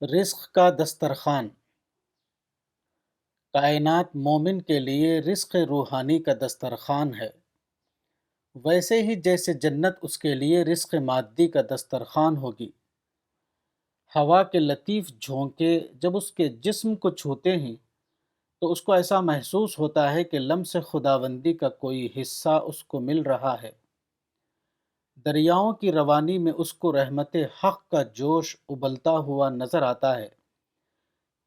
رزق کا دسترخوان۔ کائنات مومن کے لیے رزق روحانی کا دسترخوان ہے، ویسے ہی جیسے جنت اس کے لیے رزق مادی کا دسترخوان ہوگی۔ ہوا کے لطیف جھونکے جب اس کے جسم کو چھوتے ہیں تو اس کو ایسا محسوس ہوتا ہے کہ لمس خداوندی کا کوئی حصہ اس کو مل رہا ہے۔ دریاؤں کی روانی میں اس کو رحمت حق کا جوش ابلتا ہوا نظر آتا ہے۔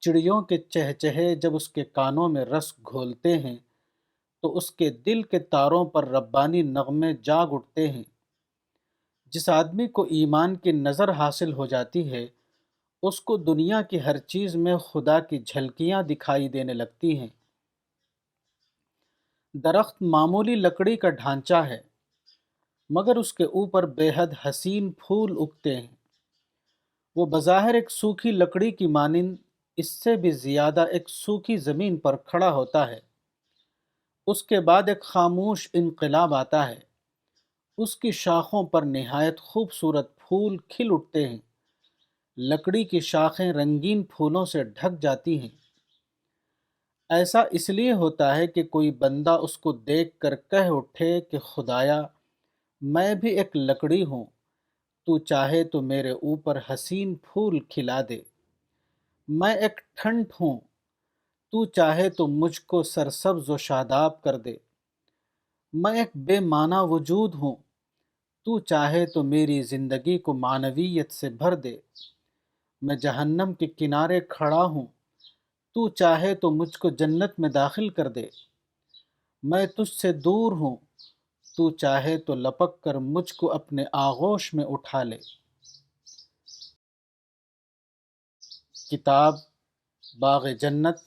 چڑیوں کے چہچہے جب اس کے کانوں میں رس گھولتے ہیں تو اس کے دل کے تاروں پر ربانی نغمے جاگ اٹھتے ہیں۔ جس آدمی کو ایمان کی نظر حاصل ہو جاتی ہے، اس کو دنیا کی ہر چیز میں خدا کی جھلکیاں دکھائی دینے لگتی ہیں۔ درخت معمولی لکڑی کا ڈھانچہ ہے، مگر اس کے اوپر بے حد حسین پھول اگتے ہیں۔ وہ بظاہر ایک سوکھی لکڑی کی مانند اس سے بھی زیادہ ایک سوکھی زمین پر کھڑا ہوتا ہے۔ اس کے بعد ایک خاموش انقلاب آتا ہے۔ اس کی شاخوں پر نہایت خوبصورت پھول کھل اٹھتے ہیں۔ لکڑی کی شاخیں رنگین پھولوں سے ڈھک جاتی ہیں۔ ایسا اس لیے ہوتا ہے کہ کوئی بندہ اس کو دیکھ کر کہہ اٹھے کہ خدایا، میں بھی ایک لکڑی ہوں، تو چاہے تو میرے اوپر حسین پھول کھلا دے۔ میں ایک ٹھنٹ ہوں، تو چاہے تو مجھ کو سرسبز و شاداب کر دے۔ میں ایک بے معنی وجود ہوں، تو چاہے تو میری زندگی کو معنویت سے بھر دے۔ میں جہنم کے کنارے کھڑا ہوں، تو چاہے تو مجھ کو جنت میں داخل کر دے۔ میں تجھ سے دور ہوں، تو چاہے تو لپک کر مجھ کو اپنے آغوش میں اٹھا لے۔ کتاب باغ جنت،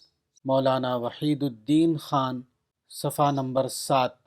مولانا وحید الدین خان، صفحہ نمبر 7۔